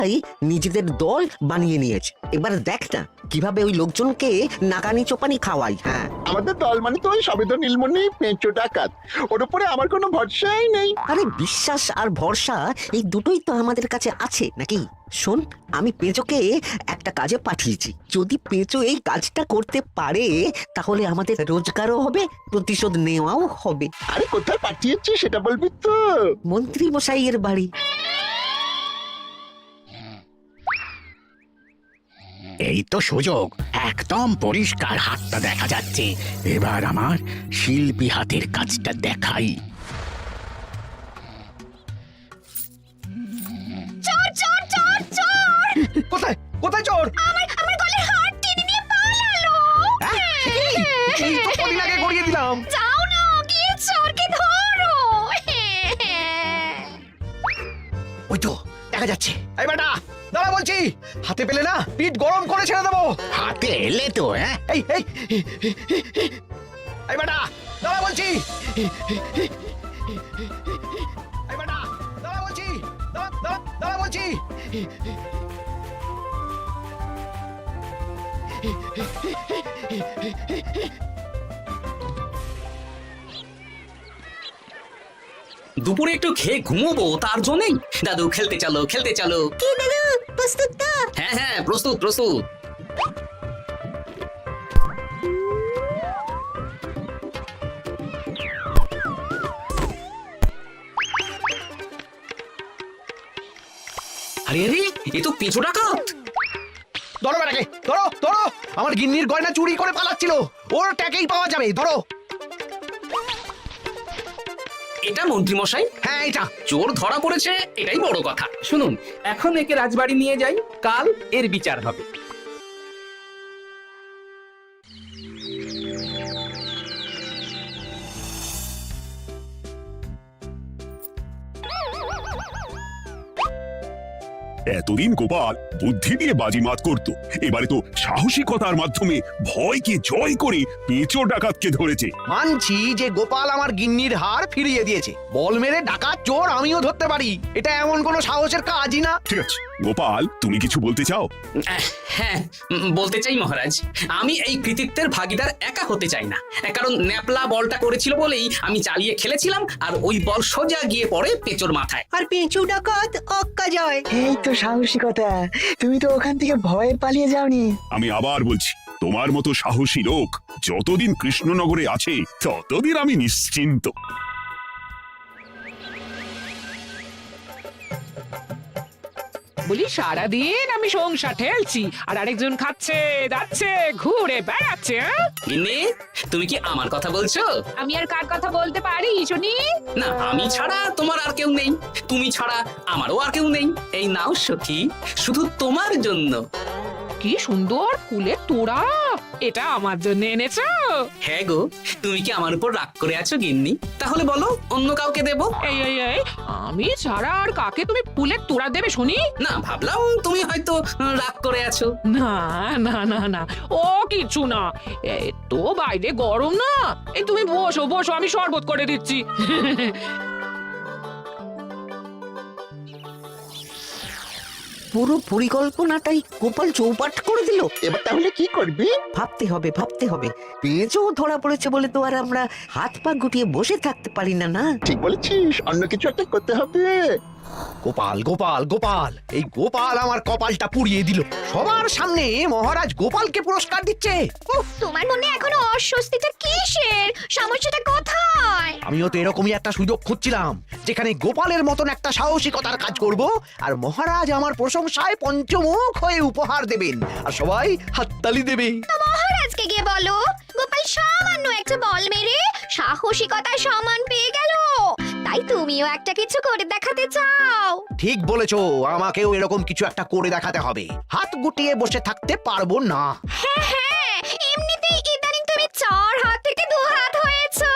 তাই নিজেদের দল বানিয়ে নিয়েছে। এবার দেখ না কিভাবে ওই লোকজনকে নাকানি চোপানি খাওয়াই। হ্যাঁ, আমাদের দল মানে তো ওই সবেত নীলমণি পেঁচো ডাকাত, ওর উপরে আমার কোনো ভরসাই নেই। আরে বিশ্বাস আর ভরসা এই দুটোই তো আমাদের কাছে আছে নাকি? শোন, আমি পেঁচোকে একটা কাজে পাঠিয়েছি। যদি পেঁচো এই কাজটা করতে পারে তাহলে আমাদের রোজগারও হবে, প্রতিশোধ নেওয়াও হবে। আরে কোথায় পাঠিয়েছি সেটা বলবি তো? মন্ত্রী মশাইয়ের বাড়ি। এই তো সুযোগ, একদম পরিষ্কার হাতটা দেখা যাচ্ছে। এবার আমার শিল্পী হাতের কাজটা দেখাই। চোর চোর চোর চোর! কোথায় কোথায় চোর? আমার গলার হার টেনে নিয়ে পালালো। এই তো কদিন আগে গড়িয়ে দিলাম। যাও না, গিয়ে চোরকে ধরো। ওই তো দেখা যাচ্ছে। এই বেটা দাঁড়া বলছি, হাতে পেলে না পিঠ গরম করে ছেড়ে দেবো। হাতে এলে তো এই এই এই বেটা দাঁড়া বলছি। এই বেটা দাঁড়া বলছি, দাঁড়া বলছি। দুপুরে একটু খেয়ে ঘুমোবো তার জন্যই। দাদু খেলতে চলো খেলতে চলো। কি দাদু, প্রস্তুত তো? হ্যাঁ হ্যাঁ, প্রস্তুত প্রস্তুত। আরে আরে, এ তো পেঁচো ডাকাত। ধরো বেটাকে, ধরো ধরো। আমার গিন্নির গয়না চুরি করে পালাচ্ছিল, ওর ট্যাকেই পাওয়া যাবে। ধরো। এটা মন্ত্রী মশাই, হ্যাঁ এটা। চোর ধরা পড়েছে, এটাই বড় কথা। শুনুন, এখন একে রাজবাড়ি নিয়ে যাই, কাল এর বিচার হবে। এতদিন গোপাল বুদ্ধি দিয়ে বাজিমাত করত, এবারে তো সাহসিকতার মাধ্যমে ভয়কে জয় করে পেঁচো ডাকাতকে ধরেছে। মানছি যে গোপাল আমার গিন্নির হার ফিরিয়ে দিয়েছে, বল মেরে ডাকাত চোর আমিও ধরতে পারি। এটা এমন কোনো সাহসের কাজই না। ঠিক আছে গোপাল, তুমি কিছু বলতে চাও? হ্যাঁ, বলতে চাই মহারাজ, আমি এই কৃতিত্বের ভাগিদার একা হতে চাই না। কারণ ন্যাপলা বলটা করেছিল বলেই আমি চালিয়ে খেলেছিলাম, আর ওই বল সোজা গিয়ে পড়ে পেঁচোর মাথায়। আর পেঁচু ডাকাত অক্কা যায়। এই তো সাহসিকতা, তুমি তো ওখান থেকে ভয়ে পালিয়ে যাওনি। আমি আবার বলছি, তোমার মতো সাহসী লোক যতদিন কৃষ্ণনগরে আছে ততদিন আমি নিশ্চিন্ত। বলি সারাদিন আমি সংসার ঠেলছি আর আরেকজন খাচ্ছে যাচ্ছে ঘুরে বেড়াচ্ছে। গিন্নি, তুমি কি আমার কথা বলছো? আমি আর কার কথা বলতে পারি শুনি? না, আমি ছাড়া তোমার আর কেউ নেই, তুমি ছাড়া আমারও আর কেউ নেই। এই নাও সখী, শুধু তোমার জন্য। কি সুন্দর ফুলের তোড়া, এটা আমার জন্য এনেছো? হ্যাঁ গো, তুমি কি আমার উপর রাগ করে আছো গিন্নি? তাহলে বলো, অন্য কাউকে দেবো। এই এই এই, আমি ছাড়া আর কাকে তুমি ফুলের তোড়া দেবে শুনি? না, ভাবলাম তুমি হয়তো রাগ করে আছো। না না না না, ও কিছু না। এই তো বাইরে গরম না, এই তুমি বসো বসো, আমি শরবত করে দিচ্ছি। পুরো পরিকল্পনাটাই গোপাল চৌপাট করে দিল। এবার তাহলে কি করবি? ভাবতে হবে ভাবতে হবে। পেঁচো ধরা পড়েছে বলে তো আর আমরা হাত পা গুটিয়ে বসে থাকতে পারি না। না, ঠিক বলেছিস, অন্য কিছু একটা করতে হবে। গোপাল গোপাল গোপাল, এই গোপাল আমার কপালটা পুড়িয়ে দিল। সবার সামনে মহারাজ গোপালকে পুরস্কার দিচ্ছে। উফ, তোমার মনে এখনো অস্বস্তিটা কিসের? সমস্যাটা কোথায়? আমিও তো এরকমই একটা সুযোগ খুঁজছিলাম, যেখানে গোপালের মতন একটা সাহসিকতার কাজ করব, আর মহারাজ আমার প্রশংসায় পঞ্চমুখ হয়ে উপহার দেবেন, আর সবাই হাততালি দেবে। তো মহারাজকে গিয়ে বলো, গোপাল সামান্য একটা বল মেরে সাহসিকতার সম্মান পেয়ে গেল, তাই তুমিও একটা কিছু করে দেখাতে চাও। ঠিক বলেছো, আমাকেও এরকম কিছু একটা করে দেখাতে হবে। হাত গুটিয়ে বসে থাকতে পারবো না। হ্যাঁ হ্যাঁ, এমনিতেই ইদানিং তুমি 4 হাত থেকে 2 হাত হয়েছো।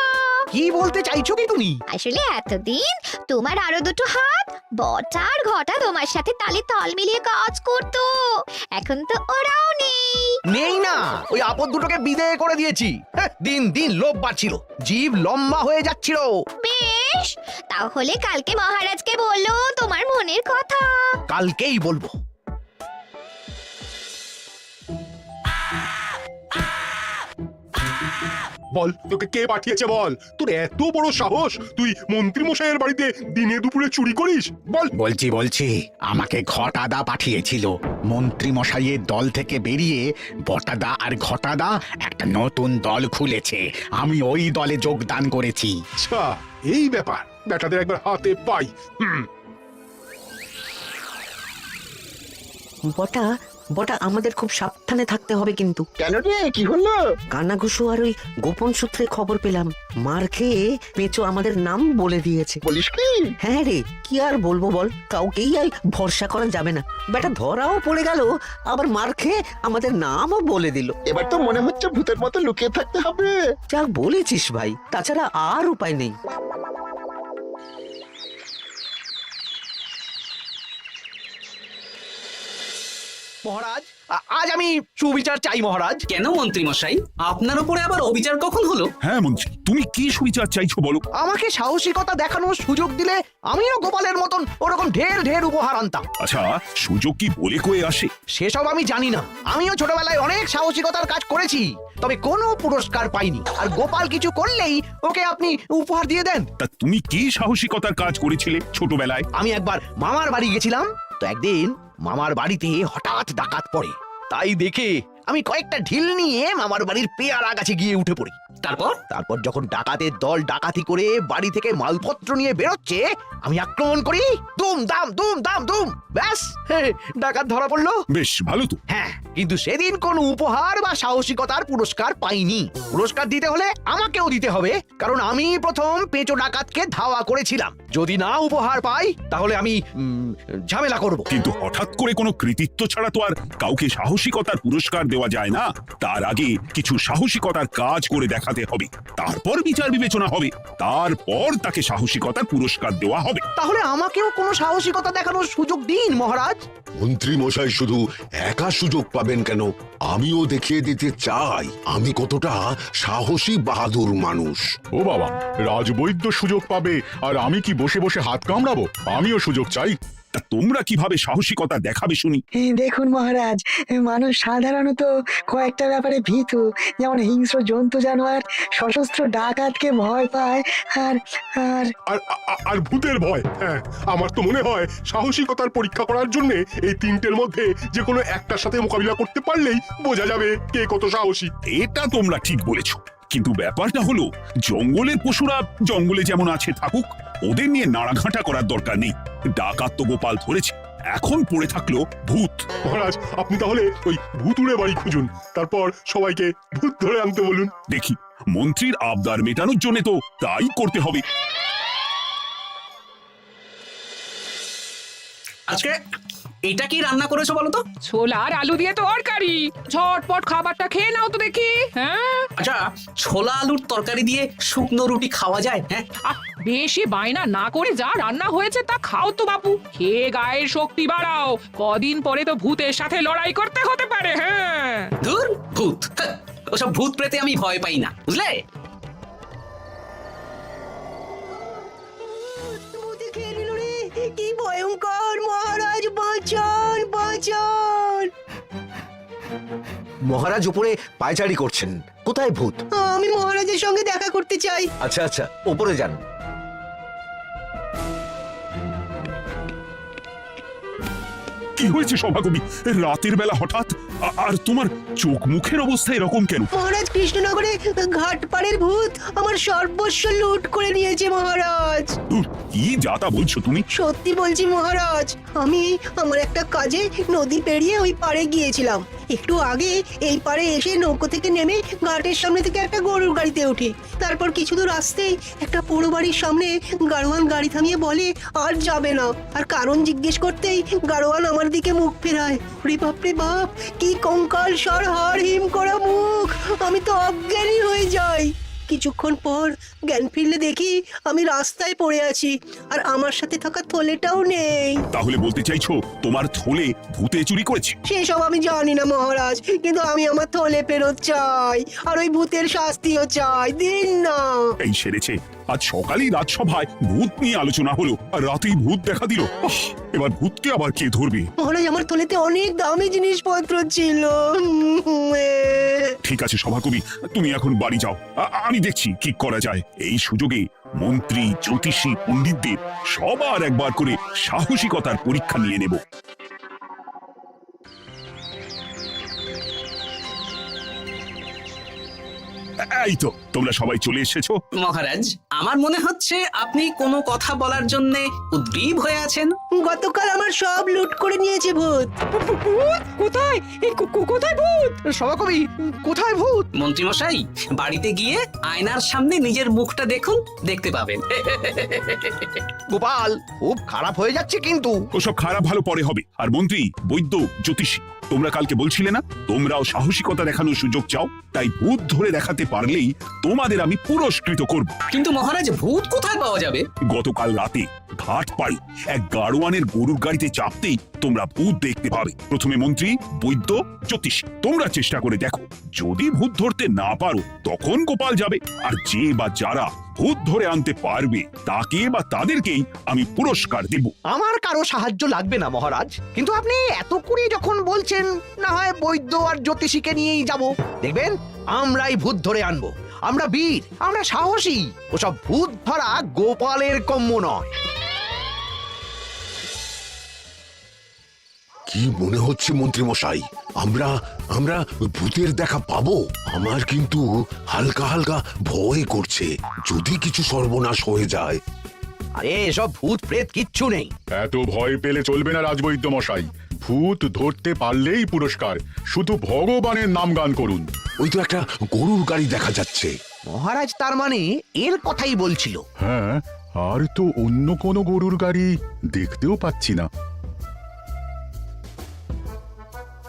কি বলতে চাইছো কি তুমি? আসলে এতদিন তোমার আরো দুটো হাত বটা আর ঘটা তোমার সাথে তালে তাল মিলিয়ে কাজ করতো, এখন তো ওরাও নেই। নেই না, ওই আপদ দুটোকে বিদেয় করে দিয়েছি। দিন দিন লোভ বাড়ছিল, জীব লম্বা হয়ে যাচ্ছিল। বেশ, তাহলে কালকে মহারাজকে বললো তোমার মনের কথা। কালকেই বলবো। বল, তোকে কে পাঠিয়েছে বল? তোর এত বড় সাহস, তুই মন্ত্রী মশাইয়ের বাড়িতে দিনে দুপুরে চুরি করিস? বল। বলছি আমাকে ঘটাদা পাঠিয়েছিল। মন্ত্রী মশাইয়ের দল থেকে বেরিয়ে বটাদা আর ঘটাদা একটা নতুন দল খুলেছে, আমি ওই দলে যোগদান করেছি। আচ্ছা, এই ব্যাপার। বেটাদের একবার হাতে পাই। বটা বটা আমাদের খুব সাবধানে থাকতে হবে কিন্তু। কেন রে, কি হলো? কানাঘুষো আর ওই গোপন সূত্রে খবর পেলাম, মার খেয়ে পেঁচো আমাদের নাম বলে দিয়েছে। বলিস কি? হ্যাঁ রে, কি আর বলবো বল, কাউকেই আর ভরসা করা যাবে না। বেটা ধরাও পড়ে গেল, আবার মার খেয়ে আমাদের নামও বলে দিল। এবার তো মনে হচ্ছে ভূতের মতো লুকিয়ে থাকতে হবে। যা বলেছিস ভাই, তাছাড়া আর উপায় নেই। মহারাজ, আজ আমি সুবিচার চাই মহারাজ। কেন মন্ত্রী মশাই, আপনার উপরে আবার অবিচার কখন হলো? হ্যাঁ মন্ত্রী, তুমি কি সুবিচার চাইছো বলো? আমাকে সাহসিকতা দেখানোর সুযোগ দিলে আমিও গোপালের মতন ওরকম ঢের ঢের উপহার আনতাম। আচ্ছা, সুযোগ কি বলে কয়ে আসে? সেসব আমি জানি না, আমিও ছোটবেলায় অনেক সাহসিকতার কাজ করেছি, তবে কোনো পুরস্কার পাইনি। আর গোপাল কিছু করলেই ওকে আপনি উপহার দিয়ে দেন। তা তুমি কি সাহসিকতার কাজ করেছিলে ছোটবেলায়? আমি একবার মামার বাড়ি গেছিলাম, তো একদিন মামার বাড়িতে হঠাৎ ডাকাত পড়ে। তাই দেখে আমি কয়েকটা ঢিল নিয়ে মামার বাড়ির পেয়ারা গাছে গিয়ে উঠে পড়ি। তারপর যখন ডাকাতের দল ডাকাতি করে বাড়ি থেকে মালপত্র নিয়ে বেরোচ্ছে, আমি আক্রমণ করি। দুম দাম দুম, ব্যাস, ডাকাত ধরা পড়লো। বেশ ভালো তো। হ্যাঁ, কিন্তু সেদিন কোনো উপহার বা সাহসিকতার পুরস্কার পাইনি। পুরস্কার দিতে হলে আমাকেও দিতে হবে, কারণ আমি প্রথম পেঁচো ডাকাতকে ধাওয়া করেছিলাম। যদি না উপহার পাই তাহলে আমি ঝামেলা করব। কিন্তু হঠাৎ করে কোনো কৃতিত্ব ছাড়া তো আর কাউকে সাহসিকতার পুরস্কার দেওয়া যায় না। তার আগে কিছু সাহসিকতার কাজ করে দেখাতে হবে, তারপর বিচার বিবেচনা হবে, তারপর তাকে সাহসিকতার পুরস্কার দেওয়া হবে। তাহলে আমাকেও কোনো সাহসিকতা দেখানোর সুযোগ দিন মহারাজ। মন্ত্রী মশাই শুধু একা সুযোগ পাবেন কেন, আমিও দেখিয়ে দিতে চাই আমি কতটা সাহসী বাহাদুর মানুষ। ও বাবা, রাজবৈদ্য সুযোগ পাবে আর আমি কি বসে বসে হাত কামড়াবো? আমিও সুযোগ চাই। তা তোমরা কিভাবে সাহসিকতা দেখাবে শুনি? দেখুন মহারাজ, মানুষ সাধারণত কয়েকটা ব্যাপারে ভীতু, যেমন হিংস্র জন্তু জানোয়ার, সশস্ত্র ডাকাতকে ভয় পায়, আর আর আর আর ভূতের ভয়। হ্যাঁ, আমার তো মনে হয় সাহসিকতার পরীক্ষা করার জন্য এই তিনটের মধ্যে যে কোনো একটার সাথে মোকাবিলা করতে পারলেই বোঝা যাবে কে কত সাহসী। এটা তোমরা ঠিক বলেছো, কিন্তু ব্যাপারটা হলো জঙ্গলের পশুরা জঙ্গলে যেমন আছে থাকুক, ওদের নিয়ে নাড়াঘাটা করার দরকার নেই। ডাকাত তো গোপাল ধরেছে, এখন পড়ে থাকলো ভূত। মহারাজ, আপনি তাহলে ওই ভূতুড়ে বাড়ি খুঁজুন, তারপর সবাইকে ভূত ধরে আনতে বলুন। দেখি, মন্ত্রীর আবদার মেটানোর জন্য তো তাই করতে হবে। আজকে এটা কি রান্না করেছো বলো তো? ছোলা আর আলু দিয়ে তরকারি, ঝটপট খাবারটা খেয়ে নাও তো দেখি। হ্যাঁ, আচ্ছা, ছোলা আলুর তরকারি দিয়ে শুকনো রুটি খাওয়া যায়? হ্যাঁ, বেশি বায়না না করে যা রান্না হয়েছে তা খাও তো বাপু, খেয়ে গায়ের শক্তি বাড়াও, কদিন পরে তো ভূতের সাথে লড়াই করতে হতে পারে। হ্যাঁ, ধুর ভূত, ওসব ভূত প্রেতে আমি ভয় পাই না, বুঝলে? কি ভয়ঙ্কর! মহারাজ বাঁচান, বাঁচান! মহারাজ উপরে পায়চারি করছেন, কোথায় ভূত? আমি মহারাজের সঙ্গে দেখা করতে চাই। আচ্ছা আচ্ছা, উপরে যান। কি হয়েছে সভাকবি, রাতের বেলা হঠাৎ? আর তোমার চোখ মুখের অবস্থা এরকম কেন? মহারাজ, কৃষ্ণনগরে ঘাটপাড়ের ভূত আমার সর্বস্ব লুট করে নিয়েছে মহারাজ। কি যাতা বলছো তুমি? সত্যি বলছি মহারাজ, আমি আমার একটা কাজে নদী পেরিয়ে ওই পাড়ে গিয়েছিলাম। একটু আগে এই পাড়ে এসে নৌকো থেকে নেমে ঘাটের সামনে থেকে একটা গরুর গাড়িতে উঠি। তারপর কিছু দূর আসতেই একটা পুরো বাড়ির সামনে গাড়োয়ান গাড়ি থামিয়ে বলে আর যাবে না। আর কারণ জিজ্ঞেস করতেই গাড়োয়ান আমার দিকে মুখ ফেরায়। রে বাপরে বাপ, কি কঙ্কাল সার হাড় হিম করা মুখ! আমি তো অজ্ঞানী হয়ে যাই। কিছুক্ষণ পর জ্ঞান ফিরলে দেখি আমি রাস্তায় পড়ে আছি আর আমার সাথে থাকা থলেটাও নেই। তাহলে বলতে চাইছো তোমার থলে ভূতে চুরি করেছে? সেসব আমি জানি না মহারাজ, কিন্তু আমি আমার থলে ফেরত চাই আর ওই ভূতের শাস্তিও চাই, দিন না। এই সেরেছে, আজ সকালেই রাজসভায় ভূত নিয়ে আলোচনা হলো আর রাতেই ভূত দেখা দিল। এবার ভূতকে আবার কে ধরবে? মহারাজ, আমার থলেতে অনেক দামি জিনিসপত্র ছিল। ঠিক আছে সভাকবি, তুমি এখন বাড়ি যাও, আমি দেখছি কি করা যায়। এই সুযোগে মন্ত্রী, জ্যোতিষী, পণ্ডিতদের সবার একবার করে সাহসিকতার পরীক্ষা নিয়ে নেব। এই তো তোমরা সবাই চলে এসেছো। মহারাজ, আমার মনে হচ্ছে আপনি কোনো কথা বলার জন্য উদ্গ্রীব হয়ে আছেন। গতকাল আমার সব লুট করে নিয়েছে ভূত। কোথায় কোথায় ভূত? সভাকবি, কোথায় ভূত? মন্ত্রীমশাই, বাড়িতে গিয়ে আয়নার সামনে নিজের মুখটা দেখুন, দেখতে পাবেন। গোপাল, খুব খারাপ হয়ে যাচ্ছে কিন্তু। ওসব খারাপ ভালো পরে হবে। আর মন্ত্রী, বৈদ্য, জ্যোতিষী, তোমরা কালকে বলছিলে না তোমরাও সাহসিকতা দেখানোর সুযোগ চাও? তাই ভূত ধরে দেখাতে পারলেই তোমাদের আমি পুরস্কৃত করব। কিন্তু মহারাজ, ভূত কোথায় পাওয়া যাবে? গতকাল রাতে ঘাট পাড়ি এক গাড়োয়ানের গরুর গাড়িতে চাপতেই তোমরা ভূত দেখতে পাবে। প্রথমে মন্ত্রী, বৈদ্য, জ্যোতিষী, তোমরা চেষ্টা করে দেখো। যদি ভূত ধরতে না পারো তখন গোপাল যাবে, আর যে বা যারা ভূত ধরে আনতে পারবে তাকে বা তাদেরকেই আমি পুরস্কার দেব। আমার কারো সাহায্য লাগবে না মহারাজ, কিন্তু আপনি এত করে যখন বলছেন, না হয় বৈদ্য আর জ্যোতিষীকে নিয়েই যাব। দেখবেন, আমরাই ভূত ধরে আনবো। আমরা বীর, আমরা সাহসী। ওসব ভূত ধরা গোপালের কম্য নয়। কি মনে হচ্ছে মন্ত্রী মশাই, আমরা আমরা ভূতের দেখা পাবো? আমার কিন্তু হালকা হালকা ভয় করছে, যদি কিছু সর্বনাশ হয়ে যায়। আরে এসব ভূত প্রেত কিচ্ছু নেই। এত ভয় পেলে চলবে না রাজবৈদ্য মশাই। ভূত ধরতে পারলেই পুরস্কার, শুধু ভগবানের নাম গান করুন। ওই তো একটা গরুর গাড়ি দেখা যাচ্ছে। মহারাজ তার মানে এর কথাই বলছিল। হ্যাঁ, আর তো অন্য কোনো গরুর গাড়ি দেখতেও পাচ্ছি না।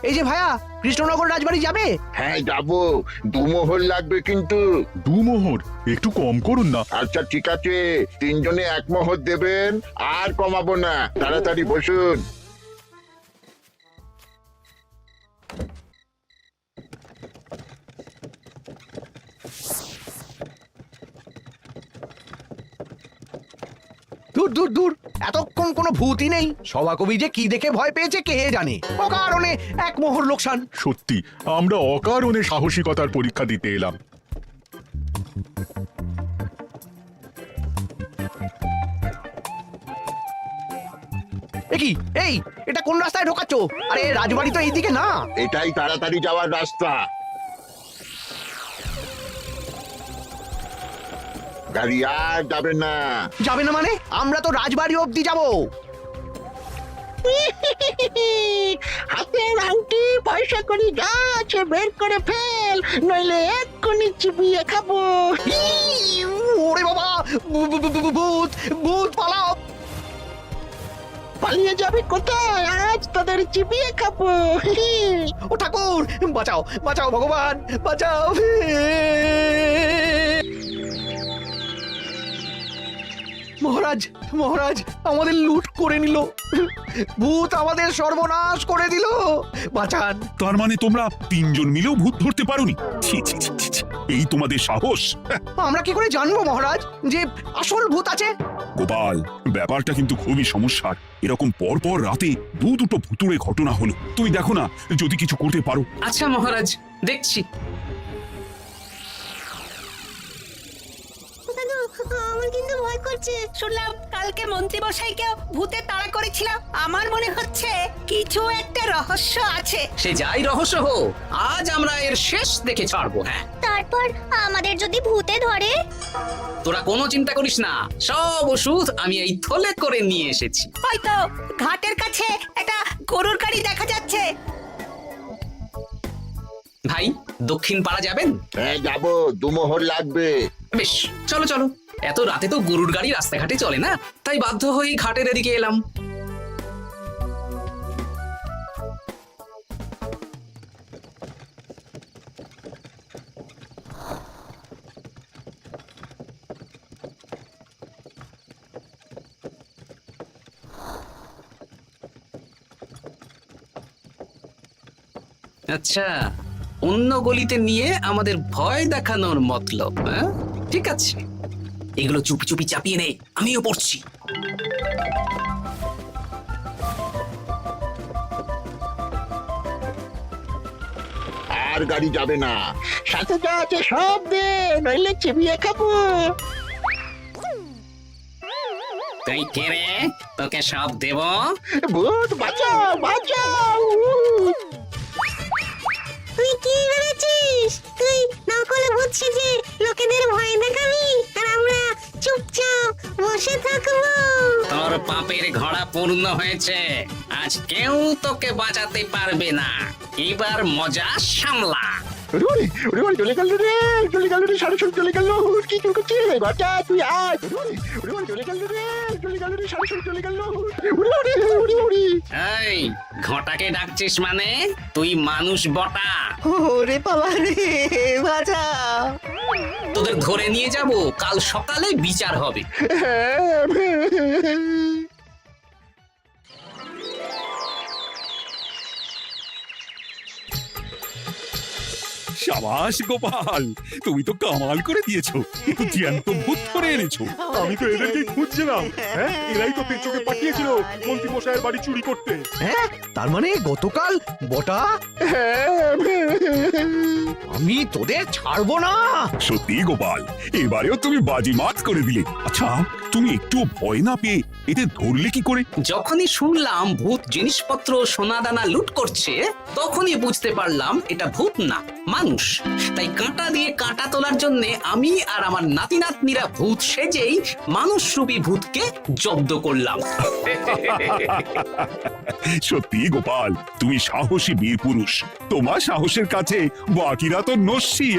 এই যে ভায়া, কৃষ্ণনগর রাজবাড়ি যাবে? হ্যাঁ যাবো, 2 মোহর লাগবে কিন্তু। 2 মোহর একটু কম করুন না। আচ্ছা ঠিক আছে, 3 জনে 1 মোহর দেবেন, আর কমাবো না। তাড়াতাড়ি বসুন। দূর দূর দূর, এতক্ষণ কোনো ভূতই নেই। সভাকবি যে কি দেখে ভয় পেয়েছে কে জানে। অকারণে 1 মোহর লোকসান। সত্যি আমরা অকারণে সাহসিকতার পরীক্ষা দিতে এলাম। কি এই, এটা কোন রাস্তায় ঢোকাচ্ছ? আরে রাজবাড়ি তো এইদিকে না। এটাই তাড়াতাড়ি যাওয়ার রাস্তা। গাড়ি আর যাবে না। যাবে না মানে? আমরা তো রাজবাড়ি অবধি যাব। হাতের আংটি, পয়সা করি যা আছে বের করে ফেল, নইলে এক্ষুনি চিবিয়ে খাবো। ওরে বাবা, ভূত ভূত, পালাও। পালিয়ে যাবে কোথায়? আজ তোদের চিবিয়ে খাবো। ও ঠাকুর, বাঁচাও বাঁচাও, ভগবান বাঁচাও। মহারাজ, মহারাজ, আমাদের লুট করে নিল। ভূত আমাদের সর্বনাশ করে দিল। বাঁচান। তার মানে তোমরা 3 জন মিলেও ভূত ধরতে পারোনি? ছি ছি ছি ছি ছি, এই তোমাদের সাহস! আমরা কি করে জানবো মহারাজ যে আসল ভূত আছে? গোপাল, ব্যাপারটা কিন্তু খুবই সমস্যার। এরকম পরপর রাতে দুটো ভুতুড়ে ঘটনা হলো। তুমি দেখো না যদি কিছু করতে পারো। আচ্ছা মহারাজ, দেখছি। আমার কিন্তু ভয় করছে। শুনলাম কালকে মন্ত্রী মশাইকে ভূতে তাড়া করেছিল। আমার মনে হচ্ছে কিছু একটা রহস্য আছে। সে যাই রহস্য হোক, আজ আমরা এর শেষ দেখে ছাড়বো। হ্যাঁ, তারপর আমাদের যদি ভূতে ধরে? তোরা কোনো চিন্তা করিস না, সব ওষুধ আমি এই থলে করে নিয়ে এসেছি। হয়তো ঘাটের কাছে একটা গরুর গাড়ি দেখা যাচ্ছে। ভাই, দক্ষিণ পাড়া যাবেন? হ্যাঁ যাবো, 2 মোহর লাগবে। বেশ, চলো চলো। এত রাতে তো গরুর গাড়ি রাস্তাঘাটে চলে না, তাই বাধ্য হয়েই ঘাটের এদিকে এলাম। আচ্ছা, অন্য গলিতে নিয়ে আমাদের ভয় দেখানোর মতলব, হ্যাঁ? ঠিক আছে, এগুলো চুপি চুপি চাপিয়ে নে, আমিও পড়ছি। আর গাড়ি যাবে না, সাথে যা আছে সব দে, নইলে চিবিয়ে খাবো। তুই কে রে? তোকে সব দেব। ভূত বাঁচাও, বাঁচাও। তুই কি ভেবেছিস? তুই নকলে ভূত সেজে লোকেদের ভয় দেখাবি আর আমরা চুপচাপ বসে থাকবো? তোর পাপের ঘোড়া পূর্ণ হয়েছে, আজ কেউ তোকে বাঁচাতে পারবে না। এবার মজা সামলা। ওরে ওরে, ওরে ওরে, চলে গেল রে, চলে গেল রে, সাড়ে সব চলে গেল। কি চুল করছিস? বাচ্চা তুই আয়। ওরে ওরে, ওরে ওরে, চলে গেল রে, চলে গেল রে, সাড়ে সব চলে গেল। ওরে ওরে, ওরে ওরে। এই ঘটাকে ডাকছিস মানে? তুই মানুষ বটা। ওরে বাবা রে, বাঁচা। তোদের ধরে নিয়ে যাব, কাল সকালে বিচার হবে। সাবাস গোপাল, তুমি তো কামাল করে দিয়েছো, জ্যান্ত ভূত ধরে এনেছো। আমি তো এদেরকেই খুঁজছিলাম। হ্যাঁ, এরাই তো পেঁচোকে পাঠিয়েছিল মন্ত্রী মশাইয়ের বাড়ি চুরি করতে। হ্যাঁ, তার মানে গতকাল বটা, আমি তোদের ছাড়বো না। সত্যি গোপাল, এবারেও তুমি বাজিমাত করে দিলে। আচ্ছা, তুমি একটু ভয় না পেয়ে এদের ধরলে কি করে? যখনই শুনলাম ভূত জিনিসপত্র সোনাদানা লুট করছে, তখনই বুঝতে পারলাম এটা ভূত না, মানুষ। তাই কাঁটা দিয়ে কাঁটা তোলার জন্য আমি আর আমার নাতি নাতনিরা ভূত সেজেই মানুষরূপী ভূতকে জব্দ করলাম। সত্যি গোপাল, তুমি সাহসী বীর পুরুষ। তোমার সাহসের কাছে বাকিরা তো নস্যি।